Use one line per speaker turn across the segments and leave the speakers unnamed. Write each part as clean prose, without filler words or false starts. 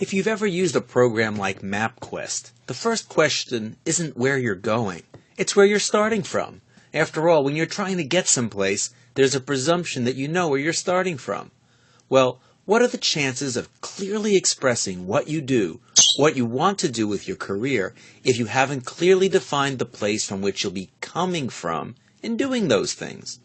If you've ever used a program like MapQuest, the first question isn't where you're going. It's where you're starting from. After all, when you're trying to get someplace, there's a presumption that you know where you're starting from. Well, what are the chances of clearly expressing what you do, what you want to do with your career, if you haven't clearly defined the place from which you'll be coming from in doing those things?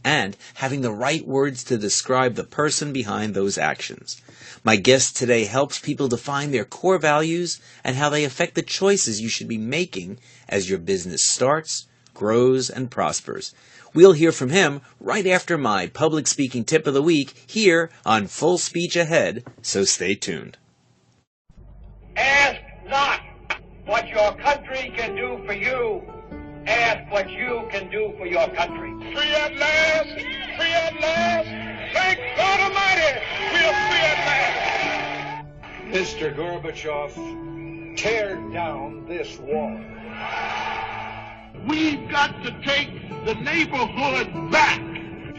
And having the right words to describe the person behind those actions. My guest today helps people define their core values and how they affect the choices you should be making as your business starts, grows, and prospers. We'll hear from him right after my public speaking tip of the week here on Full Speech Ahead, so stay tuned.
Ask not what your country can do for you. Ask what you can do for your country. Free at last! Free at last! Thank God Almighty! We are free at last!
Mr. Gorbachev, tear down this wall.
We've got to take the neighborhood back.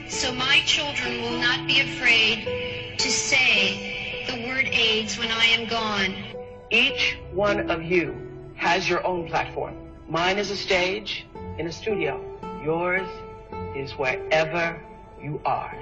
So my children will not be afraid to say the word AIDS when I am gone.
Each one of you has your own platform. Mine is a stage in a studio. Yours is wherever you are.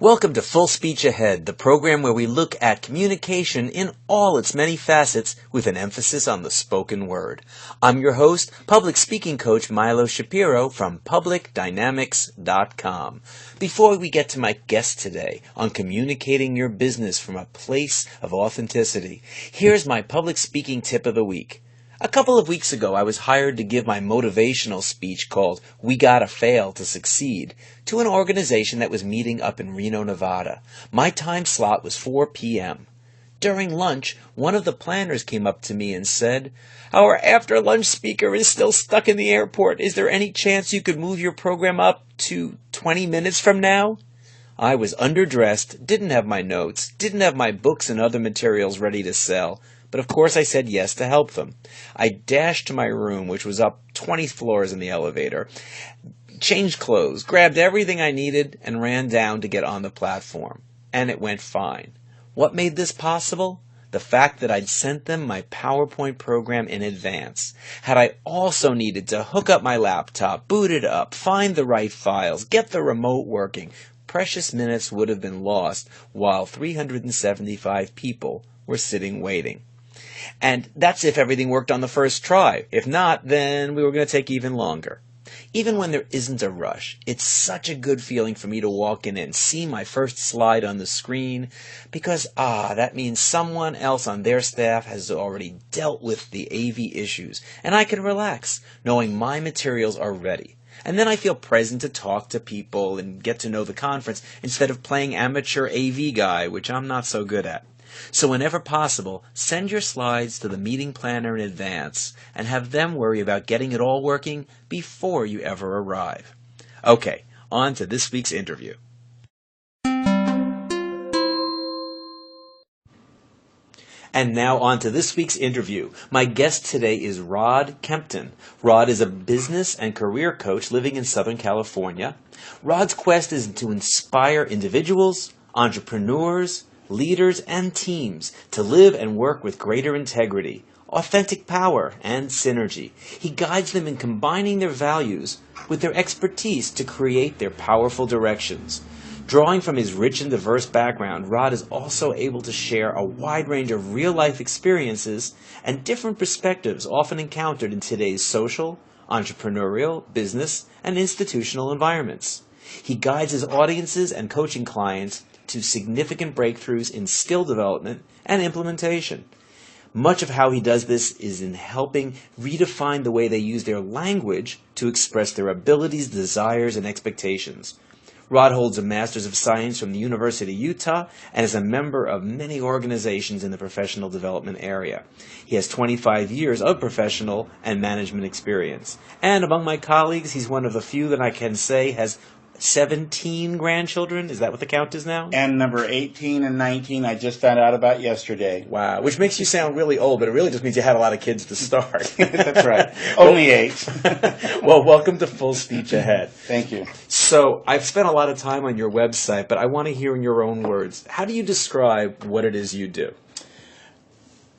Welcome to Full Speech Ahead, the program where we look at communication in all its many facets with an emphasis on the spoken word. I'm your host, public speaking coach Milo Shapiro from publicdynamics.com. Before we get to my guest today on communicating your business from a place of authenticity, here's my public speaking tip of the week. A couple of weeks ago, I was hired to give my motivational speech called We Gotta Fail to Succeed to an organization that was meeting up in Reno, Nevada. My time slot was 4 p.m. During lunch, one of the planners came up to me and said, "Our after-lunch speaker is still stuck in the airport. Is there any chance you could move your program up to 20 minutes from now?" I was underdressed, didn't have my notes, didn't have my books and other materials ready to sell. But of course I said yes to help them. I dashed to my room, which was up 20 floors in the elevator, changed clothes, grabbed everything I needed, and ran down to get on the platform. And it went fine. What made this possible? The fact that I'd sent them my PowerPoint program in advance. Had I also needed to hook up my laptop, boot it up, find the right files, get the remote working, precious minutes would have been lost while 375 people were sitting waiting. And that's if everything worked on the first try. If not, then we were going to take even longer. Even when there isn't a rush, it's such a good feeling for me to walk in and see my first slide on the screen because, that means someone else on their staff has already dealt with the AV issues, and I can relax knowing my materials are ready. And then I feel present to talk to people and get to know the conference instead of playing amateur AV guy, which I'm not so good at. So whenever possible, send your slides to the meeting planner in advance and have them worry about getting it all working before you ever arrive. Okay, on to this week's interview. And now on to this week's interview. My guest today is Rod Kempton. Rod is a business and career coach living in Southern California. Rod's quest is to inspire individuals, entrepreneurs, leaders, and teams to live and work with greater integrity, authentic power, and synergy. He guides them in combining their values with their expertise to create their powerful directions. Drawing from his rich and diverse background, Rod is also able to share a wide range of real-life experiences and different perspectives often encountered in today's social, entrepreneurial, business, and institutional environments. He guides his audiences and coaching clients to significant breakthroughs in skill development and implementation. Much of how he does this is in helping redefine the way they use their language to express their abilities, desires, and expectations. Rod holds a Master's of Science from the University of Utah and is a member of many organizations in the professional development area. He has 25 years of professional and management experience. And among my colleagues, he's one of the few that I can say has 17 grandchildren. Is that what the count is now?
And number 18 and 19 I just found out about yesterday.
Wow, which makes you sound really old, but it really just means you had a lot of kids to start.
That's right. Only 8.
Well, welcome to Full Speech Ahead.
Thank you.
So I've spent a lot of time on your website, but I want to hear in your own words. How do you describe what it is you do?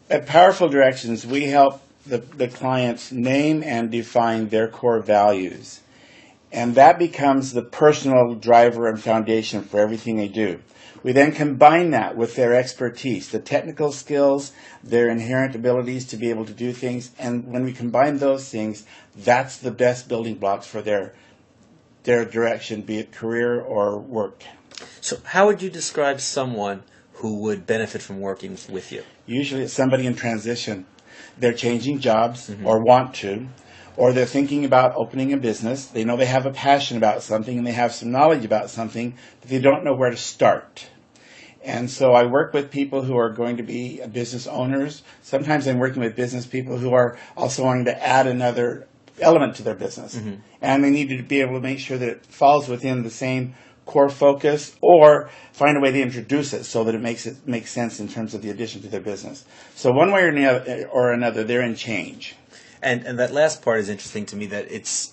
At Powerful Directions, we help the clients name and define their core values. And that becomes the personal driver and foundation for everything they do. We then combine that with their expertise, the technical skills, their inherent abilities to be able to do things. And when we combine those things, that's the best building blocks for their direction, be it career or work.
So how would you describe someone who would benefit from working with you?
Usually it's somebody in transition. They're changing jobs or want to, or they're thinking about opening a business. They know they have a passion about something and they have some knowledge about something, but they don't know where to start. And so I work with people who are going to be business owners. Sometimes I'm working with business people who are also wanting to add another element to their business. And they need to be able to make sure that it falls within the same core focus, or find a way to introduce it so that it makes sense in terms of the addition to their business. So one way or another, they're in change.
And that last part is interesting to me, that it's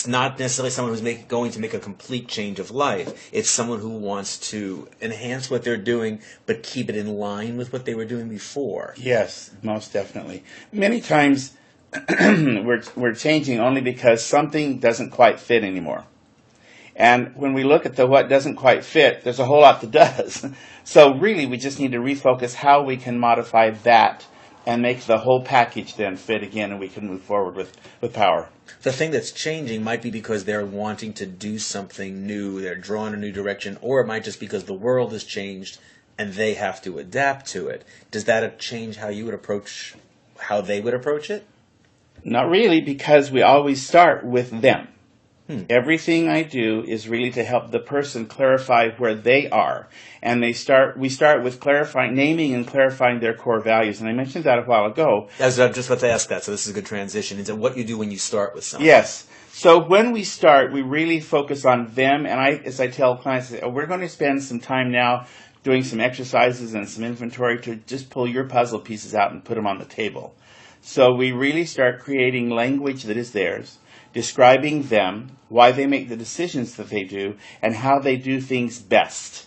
not necessarily someone who's going to make a complete change of life. It's someone who wants to enhance what they're doing, but keep it in line with what they were doing before.
Yes, most definitely. Many times we're changing only because something doesn't quite fit anymore. And when we look at the what doesn't quite fit, there's a whole lot that does. So really, we just need to refocus how we can modify that and make the whole package then fit again, and we can move forward with power.
The thing that's changing might be because they're wanting to do something new, they're drawn a new direction, or it might just because the world has changed and they have to adapt to it. Does that change how you would approach, how they would approach it?
Not really, because we always start with them. Everything I do is really to help the person clarify where they are. And we start with naming and clarifying their core values. And I mentioned that a while ago.
I was just about to ask that, so this is a good transition into what you do when you start with someone.
Yes. So when we start, we really focus on them. And as I tell clients, we're going to spend some time now doing some exercises and some inventory to just pull your puzzle pieces out and put them on the table. So we really start creating language that is theirs, describing them, why they make the decisions that they do, and how they do things best.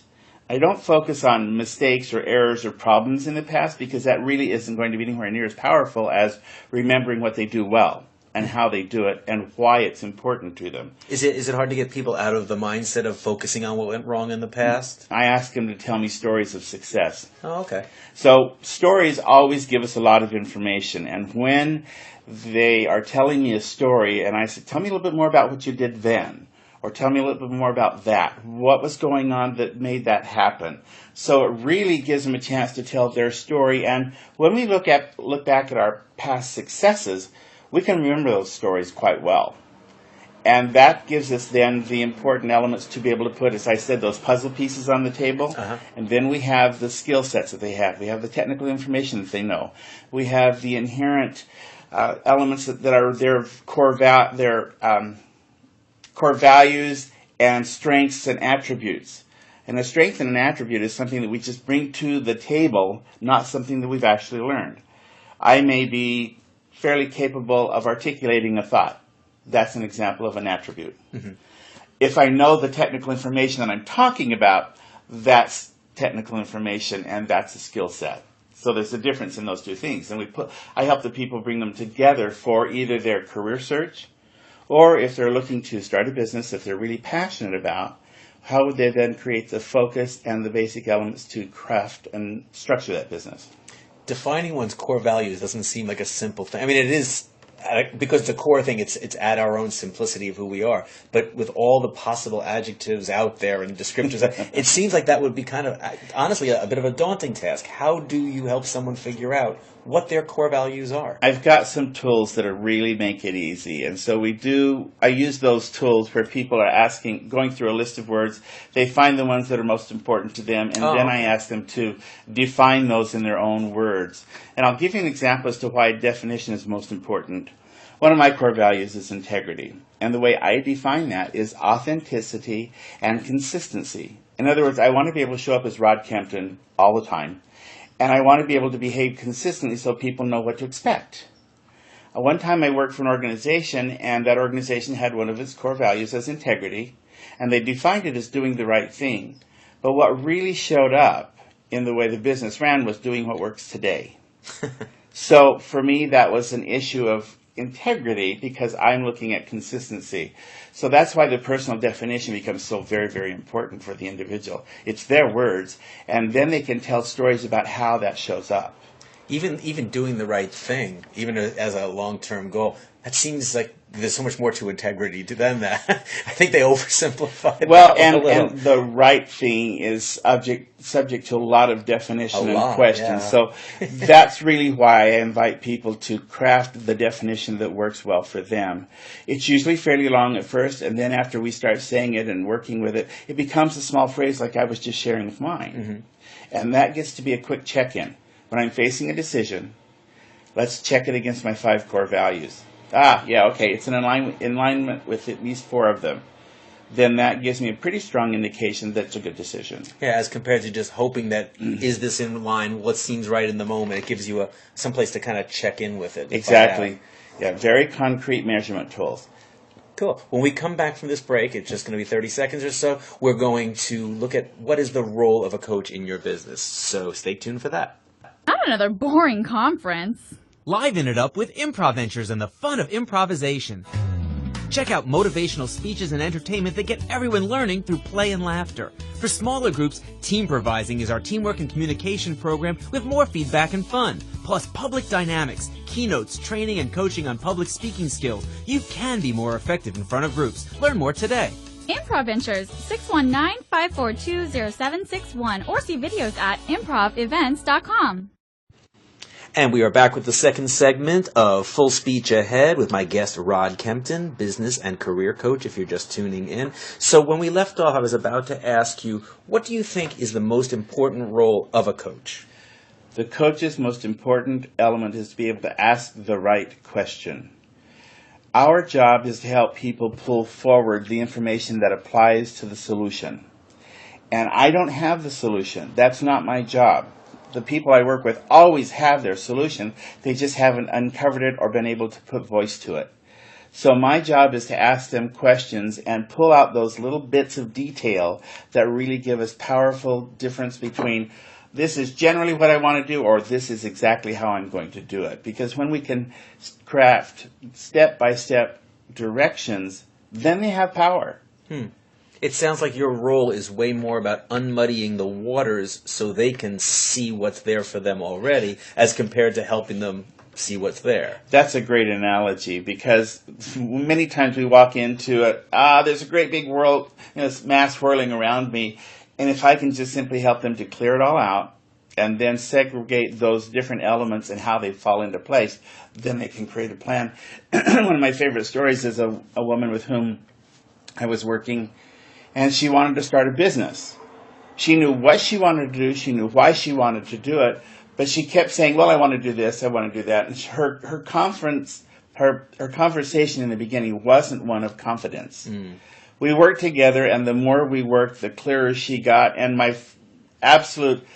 I don't focus on mistakes or errors or problems in the past, because that really isn't going to be anywhere near as powerful as remembering what they do well and how they do it and why it's important to them.
Is it hard to get people out of the mindset of focusing on what went wrong in the past?
I ask them to tell me stories of success.
Oh, okay.
So stories always give us a lot of information, and when they are telling me a story, and I said, tell me a little bit more about what you did then, or tell me a little bit more about that. What was going on that made that happen? So it really gives them a chance to tell their story, and when we look back at our past successes, we can remember those stories quite well. And that gives us then the important elements to be able to put, as I said, those puzzle pieces on the table. And then we have the skill sets that they have. We have the technical information that they know. We have the inherent elements that are their core values and strengths and attributes. And a strength and an attribute is something that we just bring to the table, not something that we've actually learned. I may be fairly capable of articulating a thought. That's an example of an attribute. If I know the technical information that I'm talking about, that's technical information, and that's a skill set. So there's a difference in those two things. And I help the people bring them together for either their career search, or if they're looking to start a business, if they're really passionate about, how would they then create the focus and the basic elements to craft and structure that business?
Defining one's core values doesn't seem like a simple thing. I mean, it is, because the core thing, it's at our own simplicity of who we are. But with all the possible adjectives out there and descriptors, it seems like that would be kind of, honestly, a bit of a daunting task. How do you help someone figure out what their core values are?
I've got some tools that really make it easy. And so I use those tools where people are going through a list of words. They find the ones that are most important to them, and then I ask them to define those in their own words. And I'll give you an example as to why definition is most important. One of my core values is integrity. And the way I define that is authenticity and consistency. In other words, I want to be able to show up as Rod Kempton all the time. And I want to be able to behave consistently so people know what to expect. One time I worked for an organization, and that organization had one of its core values as integrity. And they defined it as doing the right thing. But what really showed up in the way the business ran was doing what works today. So for me, that was an issue of integrity because I'm looking at consistency. So that's why the personal definition becomes so very, very important for the individual. It's their words, and then they can tell stories about how that shows up.
Even doing the right thing, even as a long-term goal, that seems like there's so much more to integrity than that. I think they oversimplify it.
Well,
a little.
and the right thing is subject to a lot of definition and questions.
Yeah.
So that's really why I invite people to craft the definition that works well for them. It's usually fairly long at first, and then after we start saying it and working with it, it becomes a small phrase like I was just sharing with mine. Mm-hmm. And that gets to be a quick check-in. When I'm facing a decision, let's check it against my 5 core values. Okay, it's in alignment with at least 4 of them. Then that gives me a pretty strong indication that it's a good decision.
Yeah, as compared to just hoping that, is this in line, what seems right in the moment? It gives you some place to kind of check in with it.
Exactly. Yeah, very concrete measurement tools.
Cool. When we come back from this break, it's just going to be 30 seconds or so, we're going to look at what is the role of a coach in your business. So stay tuned for that.
Not another boring conference.
Liven it up with IMPROVentures and the fun of improvisation. Check out motivational speeches and entertainment that get everyone learning through play and laughter. For smaller groups, Teamprovising is our teamwork and communication program with more feedback and fun. Plus public dynamics, keynotes, training, and coaching on public speaking skills. You can be more effective in front of groups. Learn more today.
IMPROVentures, 619-542-0761, or see videos at IMPROVevents.com.
And we are back with the second segment of Full Speech Ahead with my guest, Rod Kempton, business and career coach, if you're just tuning in. So when we left off, I was about to ask you, what do you think is the most important role of a coach?
The coach's most important element is to be able to ask the right question. Our job is to help people pull forward the information that applies to the solution. And I don't have the solution. That's not my job. The people I work with always have their solution. They just haven't uncovered it or been able to put voice to it. So my job is to ask them questions and pull out those little bits of detail that really give us powerful difference between this is generally what I want to do or this is exactly how I'm going to do it. Because when we can craft step-by-step directions, then they have power.
It sounds like your role is way more about unmuddying the waters so they can see what's there for them already as compared to helping them see what's there.
That's a great analogy because many times we walk into it, there's a great big world, this mass whirling around me, and if I can just simply help them to clear it all out and then segregate those different elements and how they fall into place, then they can create a plan. One of my favorite stories is a woman with whom I was working, and she wanted to start a business. She knew what she wanted to do. She knew why she wanted to do it. But she kept saying, well, I want to do this. I want to do that. And her conversation in the beginning wasn't one of confidence. We worked together, and the more we worked, the clearer she got. And my absolute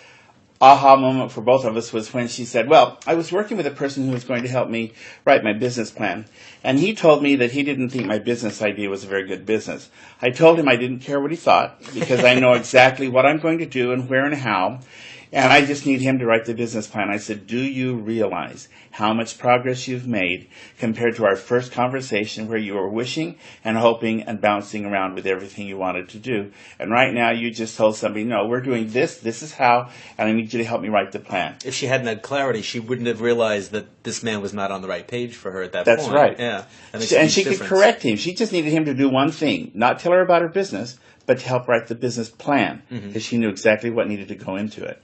aha moment for both of us was when she said, well, I was working with a person who was going to help me write my business plan. And he told me that he didn't think my business idea was a very good business. I told him I didn't care what he thought because I know exactly what I'm going to do and where and how. And I just need him to write the business plan. I said, do you realize how much progress you've made compared to our first conversation where you were wishing and hoping and bouncing around with everything you wanted to do? And right now you just told somebody, no, we're doing this is how, and I need you to help me write the plan.
If she hadn't had clarity, she wouldn't have realized that this man was not on the right page for her at that point.
That's right.
Yeah.
And she could correct him. She just needed him to do one thing, not tell her about her business, but to help write the business plan because she knew exactly what needed to go into it.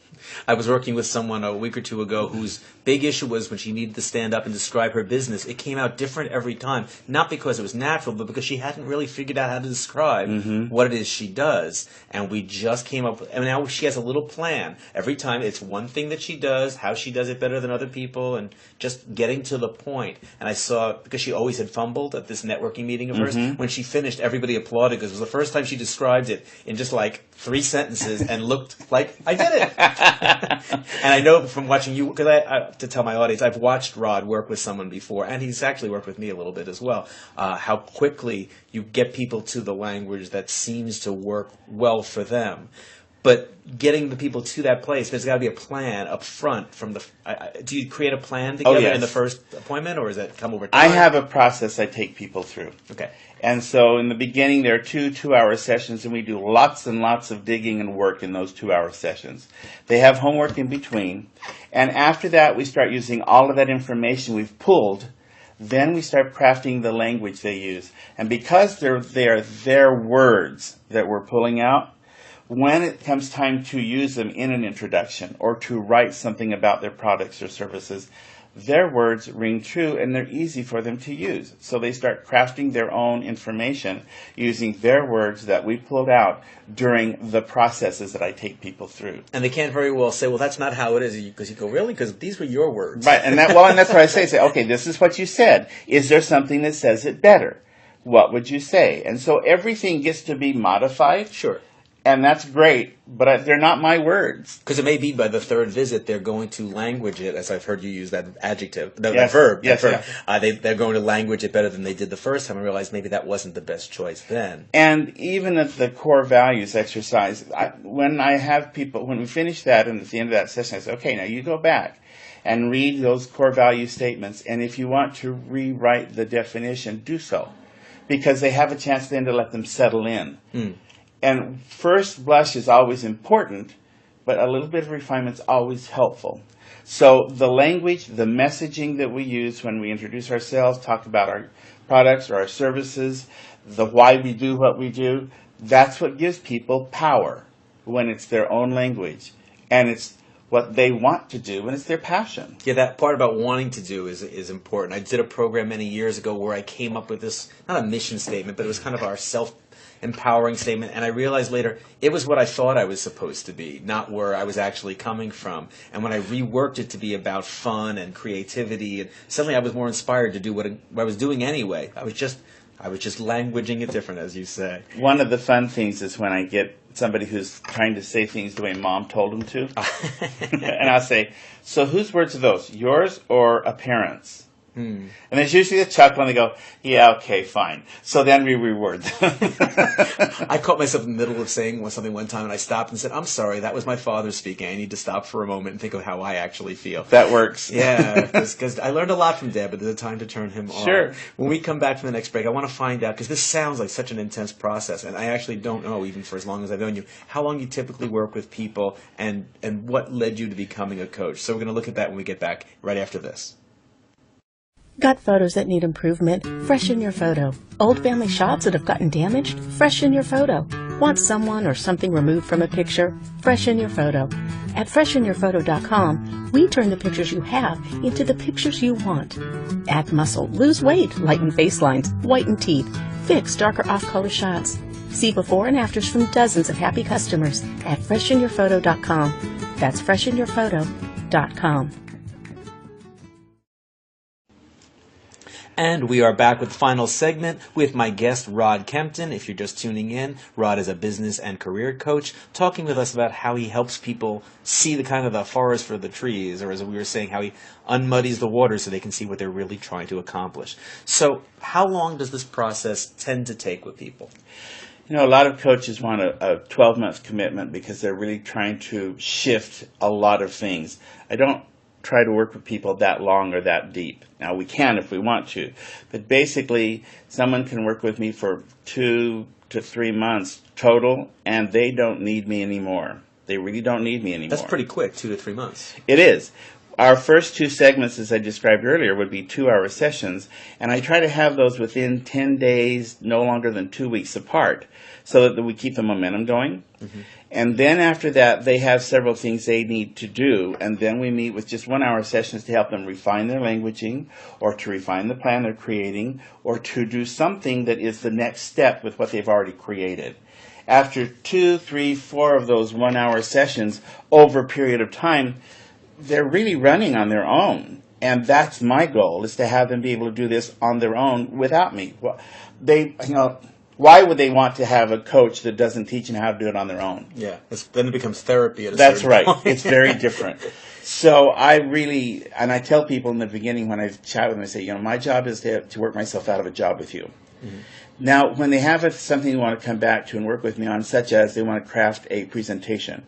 I was working with someone a week or two ago whose big issue was when she needed to stand up and describe her business, it came out different every time. Not because it was natural, but because she hadn't really figured out how to describe what it is she does. And we just came up with, and now she has a little plan. Every time it's one thing that she does, how she does it better than other people, and just getting to the point. And I saw, because she always had fumbled at this networking meeting of hers, when she finished, everybody applauded because it was the first time she described described it in just like 3 sentences and looked like I did it. And I know from watching you, because to tell my audience, I've watched Rod work with someone before, and he's actually worked with me a little bit as well, how quickly you get people to the language that seems to work well for them. But getting the people to that place, there's got to be a plan up front. From the, do you create a plan together in the first appointment, or does that come over time?
I have a process I take people through.
Okay.
And so in the beginning, there are 2-hour sessions, and we do lots and lots of digging and work in those 2-hour sessions. They have homework in between. And after that, we start using all of that information we've pulled. Then we start crafting the language they use. And because they are their words that we're pulling out, when it comes time to use them in an introduction or to write something about their products or services, their words ring true and they're easy for them to use. So they start crafting their own information using their words that we pulled out during the processes that I take people through.
And they can't very well say, well, that's not how it is, because you go, really? Because these were your words.
Right, and that's what I say, okay, this is what you said. Is there something that says it better? What would you say? And so everything gets to be modified.
Sure.
And that's great, but they're not my words.
Because it may be by the 3rd visit they're going to language it, as I've heard you use that adjective, that
Yes.
verb.
Yes,
that verb.
yeah.
They're going to language it better than they did the first time. I realized maybe that wasn't the best choice then.
And even at the core values exercise, when we finish that and at the end of that session, I say, okay, now you go back and read those core value statements. And if you want to rewrite the definition, do so. Because they have a chance then to let them settle in. And first blush is always important, but a little bit of refinement is always helpful. So the language, the messaging that we use when we introduce ourselves, talk about our products or our services, the why we do what we do, that's what gives people power when it's their own language. And it's what they want to do, and it's their passion.
Yeah, that part about wanting to do is important. I did a program many years ago where I came up with this, not a mission statement, but it was kind of our self-empowering statement, and I realized later it was what I thought I was supposed to be, not where I was actually coming from. And when I reworked it to be about fun and creativity, and suddenly I was more inspired to do what I was doing anyway. I was just languaging it different, as you say.
One of the fun things is when I get somebody who's trying to say things the way Mom told them to. And I'll say, so whose words are those? Yours or a parent's? And there's usually a chuckle and they go, yeah, okay, fine. So then we reword them.
I caught myself in the middle of saying something one time and I stopped and said, I'm sorry, that was my father speaking. I need to stop for a moment and think of how I actually feel.
That works.
Yeah, because I learned a lot from Dad, but there's a time to turn him on.
Sure.
When we come back from the next break, I want to find out, because this sounds like such an intense process, and I actually don't know, even for as long as I've known you, how long you typically work with people and what led you to becoming a coach. So we're going to look at that when we get back right after this.
Got photos that need improvement? Freshen your photo. Old family shots that have gotten damaged? Freshen your photo. Want someone or something removed from a picture? Freshen your photo. At freshenyourphoto.com, we turn the pictures you have into the pictures you want. Add muscle, lose weight, lighten face lines, whiten teeth, fix darker off-color shots. See before and afters from dozens of happy customers at freshenyourphoto.com. That's freshenyourphoto.com.
And we are back with the final segment with my guest, Rod Kempton. If you're just tuning in, Rod is a business and career coach, talking with us about how he helps people see the kind of the forest for the trees, or as we were saying, how he unmuddies the water so they can see what they're really trying to accomplish. So how long does this process tend to take with people?
You know, a lot of coaches want a 12-month commitment because they're really trying to shift a lot of things. I don't try to work with people that long or that deep. Now, we can if we want to, but basically someone can work with me for 2 to 3 months total, and they don't need me anymore. They really don't need me anymore.
That's pretty quick, 2 to 3 months.
It is. Our first 2 segments, as I described earlier, would be 2-hour sessions, and I try to have those within 10 days, no longer than 2 weeks apart, so that we keep the momentum going. Mm-hmm. And then after that, they have several things they need to do, and then we meet with just 1-hour sessions to help them refine their languaging, or to refine the plan they're creating, or to do something that is the next step with what they've already created. After 2, 3, 4 of those 1-hour sessions over a period of time, they're really running on their own. And that's my goal, is to have them be able to do this on their own without me. Well, why would they want to have a coach that doesn't teach them how to do it on their own?
Yeah, then it becomes therapy at a
That's
certain
right.
point.
It's very different. So I really, and I tell people in the beginning when I chat with them, I say, my job is to work myself out of a job with you. Mm-hmm. Now, when they have something they want to come back to and work with me on, such as they want to craft a presentation,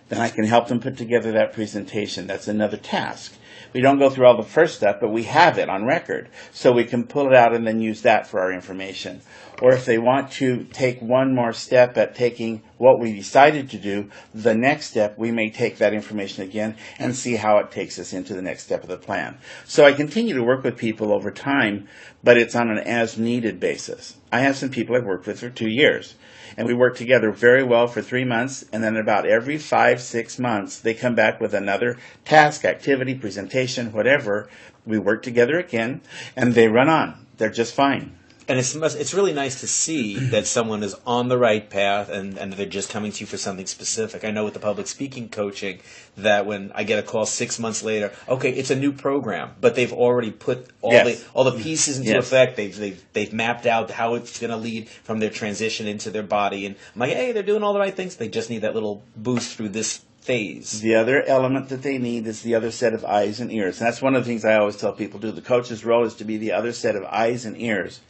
then I can help them put together that presentation. That's another task. We don't go through all the first step, but we have it on record, so we can pull it out and then use that for our information. Or if they want to take one more step at taking what we decided to do, the next step, we may take that information again and see how it takes us into the next step of the plan. So I continue to work with people over time, but it's on an as-needed basis. I have some people I've worked with for 2 years. And we work together very well for 3 months, and then about every 5-6 months, they come back with another task, activity, presentation, whatever. We work together again, and they run on. They're just fine.
And it's really nice to see that someone is on the right path and they're just coming to you for something specific. I know with the public speaking coaching that when I get a call 6 months later, okay, it's a new program, but they've already put all the pieces into effect. They've mapped out how it's going to lead from their transition into their body. And I'm like, hey, they're doing all the right things. They just need that little boost through this phase.
The other element that they need is the other set of eyes and ears. And that's one of the things I always tell people to do. The coach's role is to be the other set of eyes and ears,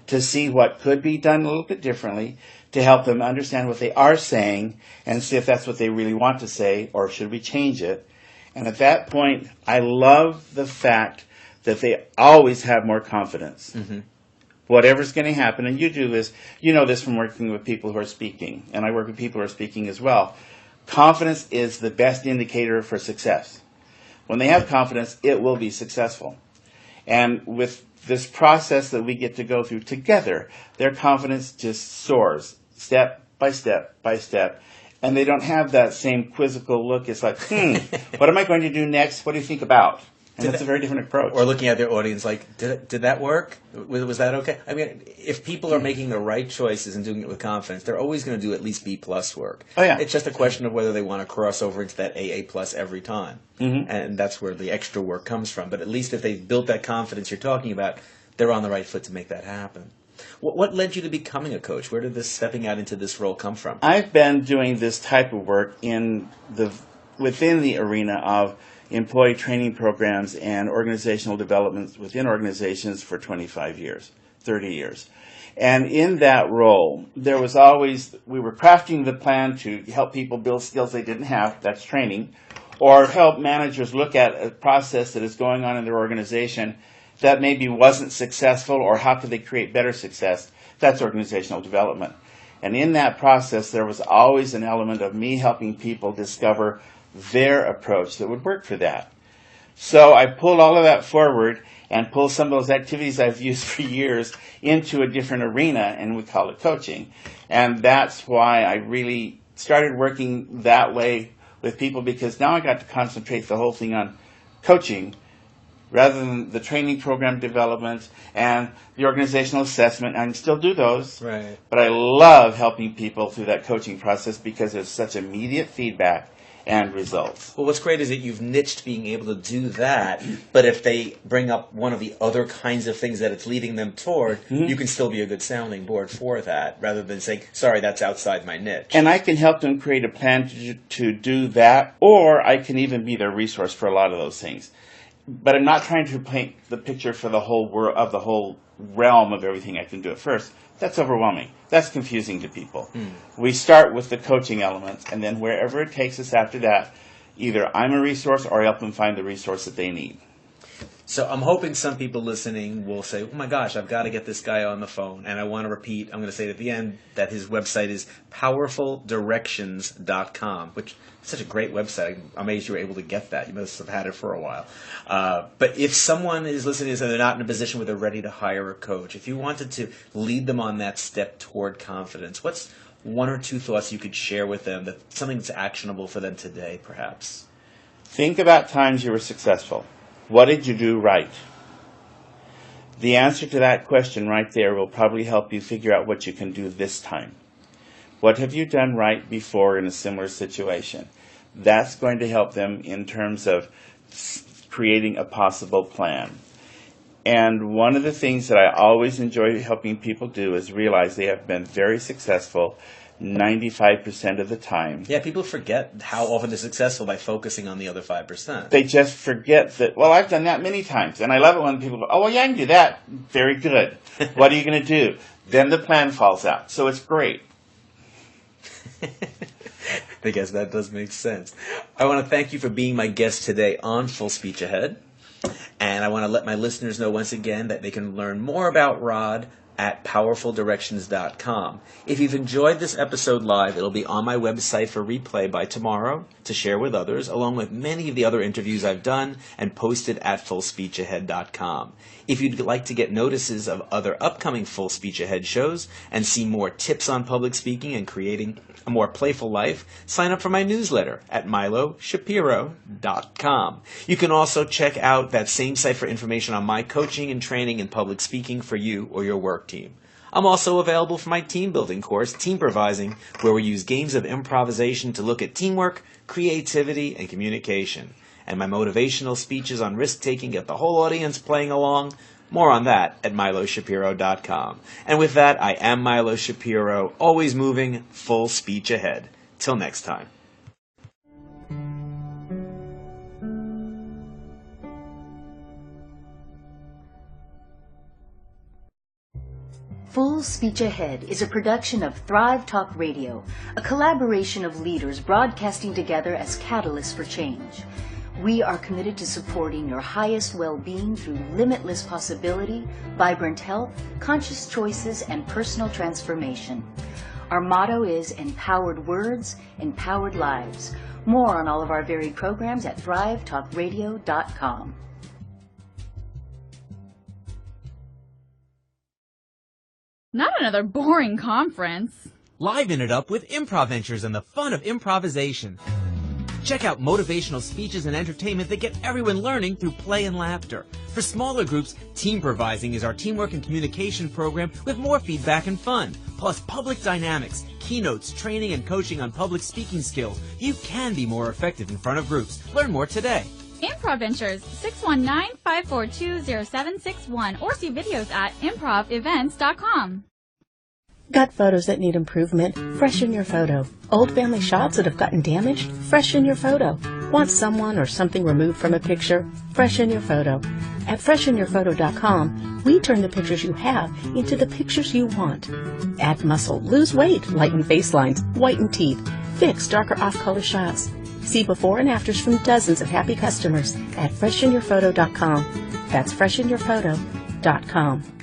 to see what could be done a little bit differently, to help them understand what they are saying and see if that's what they really want to say or should we change it. And at that point, I love the fact that they always have more confidence. Mm-hmm. Whatever's going to happen, and you do this, you know this from working with people who are speaking, and I work with people who are speaking as well. Confidence is the best indicator for success. When they have confidence, it will be successful. And with this process that we get to go through together, their confidence just soars step by step by step. And they don't have that same quizzical look. It's like, what am I going to do next? What do you think about? And that's a very different approach.
Or looking at their audience like, did that work? Was that okay? I mean, if people are making the right choices and doing it with confidence, they're always going to do at least B+ work.
Oh, yeah.
It's just a question of whether they want to cross over into that AA+ every time. Mm-hmm. And that's where the extra work comes from. But at least if they've built that confidence you're talking about, they're on the right foot to make that happen. What led you to becoming a coach? Where did this stepping out into this role come from?
I've been doing this type of work within the arena of employee training programs and organizational development within organizations for 25 years, 30 years. And in that role, there was always, we were crafting the plan to help people build skills they didn't have, that's training, or help managers look at a process that is going on in their organization that maybe wasn't successful, or how could they create better success, that's organizational development. And in that process, there was always an element of me helping people discover their approach that would work for that. So I pulled all of that forward and pulled some of those activities I've used for years into a different arena, and we call it coaching. And that's why I really started working that way with people, because now I got to concentrate the whole thing on coaching rather than the training program development and the organizational assessment. I can still do those,
right,
but I love helping people through that coaching process because there's such immediate feedback and results.
Well, what's great is that you've niched being able to do that, but if they bring up one of the other kinds of things that it's leading them toward, you can still be a good sounding board for that, rather than saying, sorry, that's outside my niche.
And I can help them create a plan to do that, or I can even be their resource for a lot of those things. But I'm not trying to paint the picture for the whole world, of the whole realm of everything I can do at first. That's overwhelming. That's confusing to people. We start with the coaching elements, and then wherever it takes us after that, either I'm a resource or I help them find the resource that they need.
So I'm hoping some people listening will say, oh my gosh, I've got to get this guy on the phone. And I want to repeat, I'm going to say it at the end, that his website is powerfuldirections.com, which is such a great website. I'm amazed you were able to get that. You must have had it for a while. But if someone is listening and they're not in a position where they're ready to hire a coach, if you wanted to lead them on that step toward confidence, what's one or two thoughts you could share with them, that something that's actionable for them today, perhaps?
Think about times you were successful. What did you do right? The answer to that question right there will probably help you figure out what you can do this time. What have you done right before in a similar situation? That's going to help them in terms of creating a possible plan. And one of the things that I always enjoy helping people do is realize they have been very successful 95% of the time.
Yeah, people forget how often they're successful by focusing on the other 5%.
They just forget that, well, I've done that many times. And I love it when people go, oh, well, yeah, I can do that. Very good. What are you going to do? Then the plan falls out. So it's great.
I guess that does make sense. I want to thank you for being my guest today on Full Speech Ahead. And I want to let my listeners know once again that they can learn more about Rod at powerfuldirections.com. If you've enjoyed this episode live, it'll be on my website for replay by tomorrow to share with others, along with many of the other interviews I've done and posted at fullspeechahead.com. If you'd like to get notices of other upcoming Full Speech Ahead shows and see more tips on public speaking and creating a more playful life, sign up for my newsletter at miloshapiro.com. You can also check out that same site for information on my coaching and training in public speaking for you or your work team. I'm also available for my team building course, Teamprovising, where we use games of improvisation to look at teamwork, creativity, and communication. And my motivational speeches on risk-taking get the whole audience playing along. More on that at miloshapiro.com. And with that, I am Milo Shapiro, always moving full speech ahead. Till next time.
Full Speech Ahead is a production of Thrive Talk Radio, a collaboration of leaders broadcasting together as catalysts for change. We are committed to supporting your highest well-being through limitless possibility, vibrant health, conscious choices, and personal transformation. Our motto is Empowered Words, Empowered Lives. More on all of our varied programs at thrivetalkradio.com.
Not another boring conference.
Liven it up with Improv Ventures and the fun of improvisation. Check out motivational speeches and entertainment that get everyone learning through play and laughter. For smaller groups, Teamprovising is our teamwork and communication program with more feedback and fun. Plus public dynamics, keynotes, training, and coaching on public speaking skills. You can be more effective in front of groups. Learn more today.
Improv Ventures, 619-542-0761, or see videos at IMPROVevents.com.
Got photos that need improvement? Freshen your photo. Old family shots that have gotten damaged? Freshen your photo. Want someone or something removed from a picture? Freshen your photo. At freshenyourphoto.com, we turn the pictures you have into the pictures you want. Add muscle, lose weight, lighten face lines, whiten teeth, fix darker off-color shots. See before and afters from dozens of happy customers at freshenyourphoto.com. That's freshenyourphoto.com.